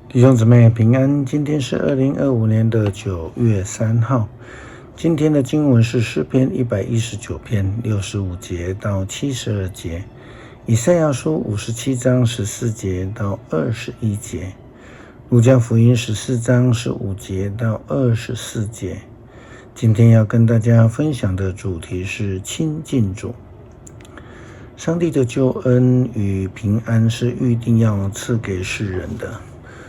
弟兄姊妹平安，今天是2025年的9月3号。今天的经文是诗篇119篇65节到72节，以赛亚书57章14节到21节，路加福音14章15节到24节。今天要跟大家分享的主题是亲近主。上帝的救恩与平安是预定要赐给世人的，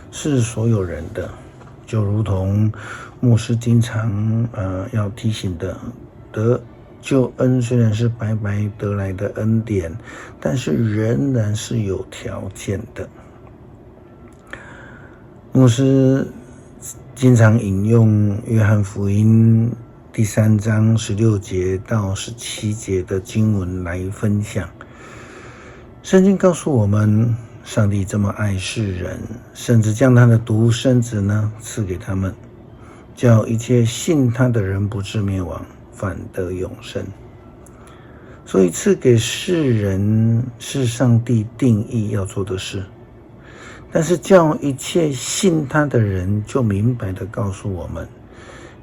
是所有人的，就如同牧师经常要提醒的，得救恩虽然是白白得来的恩典，但是仍然是有条件的。牧师经常引用约翰福音第3章16节到17节的经文来分享。圣经告诉我们，上帝这么爱世人，甚至将他的独生子赐给他们，叫一切信他的人不至灭亡，反得永生。所以赐给世人是上帝定义要做的事，但是叫一切信他的人就明白地告诉我们，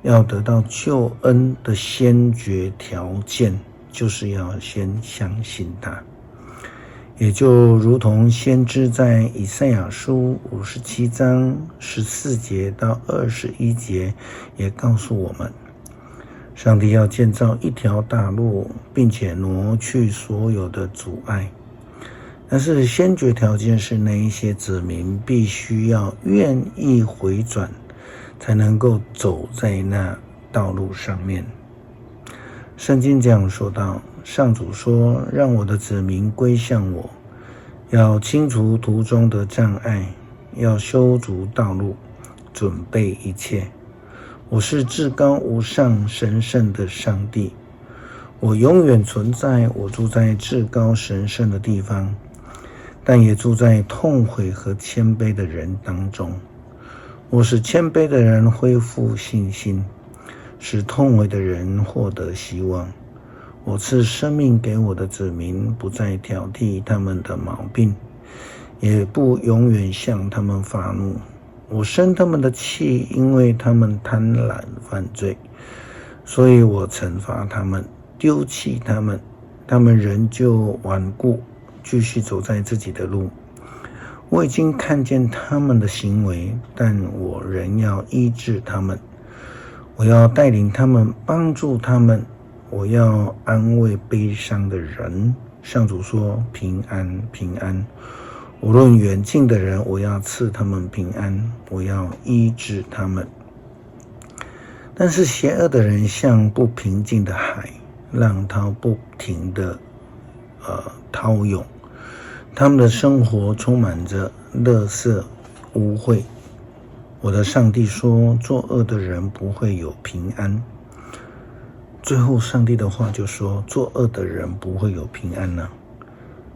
要得到救恩的先决条件就是要先相信他。也就如同先知在以赛亚书57章14节到21节也告诉我们，上帝要建造一条大路，并且挪去所有的阻碍。但是先决条件是那一些子民必须要愿意回转，才能够走在那道路上面。圣经这样说道，上主说，让我的子民归向我，要清除途中的障碍，要修筑道路，准备一切。我是至高无上神圣的上帝，我永远存在，我住在至高神圣的地方，但也住在痛悔和谦卑的人当中。我使谦卑的人恢复信心，使痛悔的人获得希望。我赐生命给我的子民，不再挑剔他们的毛病，也不永远向他们发怒。我生他们的气，因为他们贪婪犯罪，所以我惩罚他们，丢弃他们，他们仍旧顽固，继续走在自己的路。我已经看见他们的行为，但我仍要医治他们。我要带领他们，帮助他们，我要安慰悲伤的人。上主说，平安平安。无论远近的人，我要赐他们平安，我要医治他们。但是邪恶的人像不平静的海，浪涛不停的涛涌，他们的生活充满着垃圾污秽。我的上帝说，作恶的人不会有平安。最后上帝的话就说，作恶的人不会有平安了。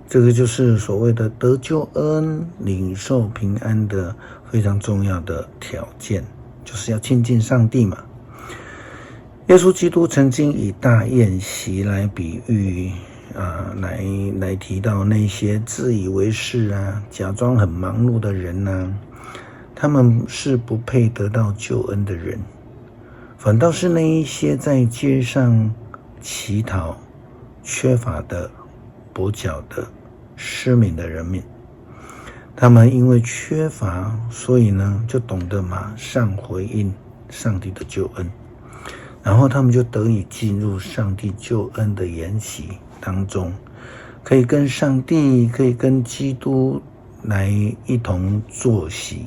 这个就是所谓的得救恩、领受平安的非常重要的条件，就是要亲近上帝嘛。耶稣基督曾经以大宴席来比喻来提到那些自以为是假装很忙碌的人他们是不配得到救恩的人，反倒是那一些在街上乞讨、缺乏的、跛脚的、失明的人民，他们因为缺乏，所以就懂得马上回应上帝的救恩，然后他们就得以进入上帝救恩的筵席当中，可以跟上帝，可以跟基督来一同坐席。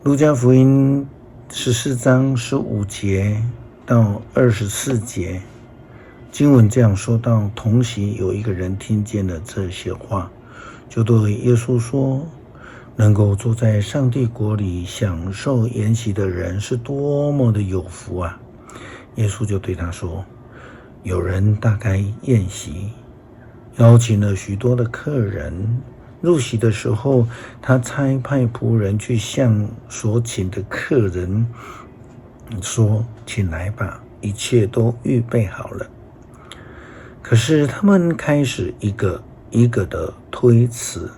路加福音14章15节到24节，经文这样说到，同席有一个人听见了这些话，就对耶稣说，能够坐在上帝国里享受筵席的人是多么的有福啊！耶稣就对他说，有人大开宴席，邀请了许多的客人，入席的时候，他差派仆人去向所请的客人说，请来吧，一切都预备好了。可是他们开始一个一个的推辞，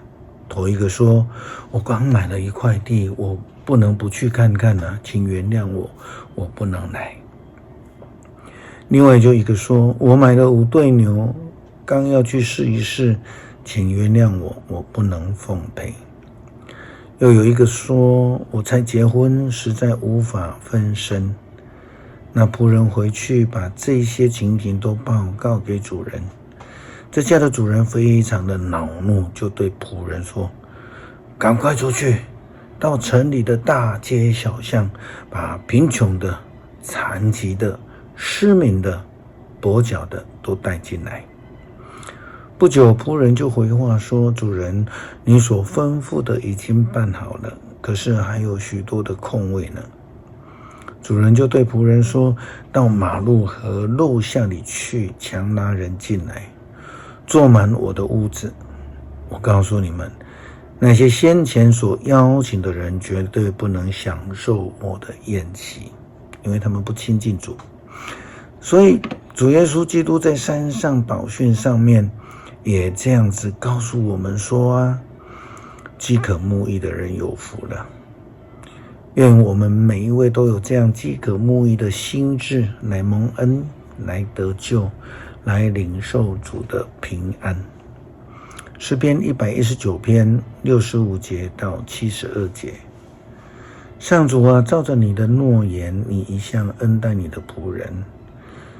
头一个说：“我刚买了一块地，我不能不去看看啊，请原谅我，我不能来。”另外就一个说：“我买了5对牛，刚要去试一试，请原谅我，我不能奉陪。”又有一个说：“我才结婚，实在无法分身。”那仆人回去把这些情形都报告给主人。这家的主人非常的恼怒，就对仆人说：“赶快出去，到城里的大街小巷，把贫穷的、残疾的、失明的、跛脚的都带进来。”不久，仆人就回话说：“主人，你所吩咐的已经办好了，可是还有许多的空位呢。”主人就对仆人说：“到马路和路巷里去，强拉人进来，坐满我的屋子。我告诉你们，那些先前所邀请的人绝对不能享受我的宴席，因为他们不亲近主。”所以主耶稣基督在山上宝训上面也这样子告诉我们说啊，饥渴慕义的人有福了。愿我们每一位都有这样饥渴慕义的心志，来蒙恩，来得救，来领受主的平安。诗篇119篇65节到72节。上主啊，照着你的诺言，你一向恩待你的仆人，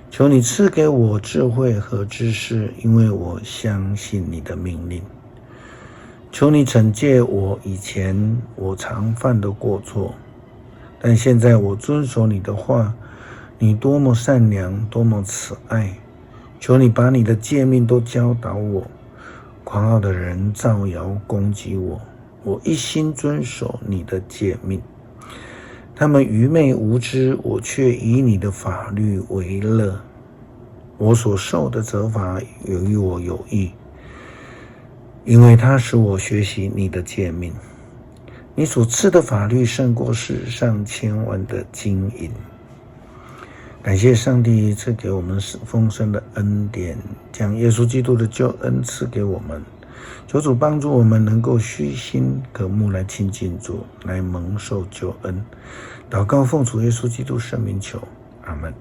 求你赐给我智慧和知识，因为我相信你的命令。求你惩戒我以前我常犯的过错，但现在我遵守你的话。你多么善良，多么慈爱，求你把你的诫命都教导我。狂傲的人造谣攻击我，我一心遵守你的诫命。他们愚昧无知，我却以你的法律为乐。我所受的责罚与我有益，因为它使我学习你的诫命。你所赐的法律胜过世上千万的金银。感谢上帝赐给我们丰盛的恩典，将耶稣基督的救恩赐给我们。求主帮助我们能够虚心渴慕来亲近主，来蒙受救恩。祷告奉主耶稣基督圣名求，阿们。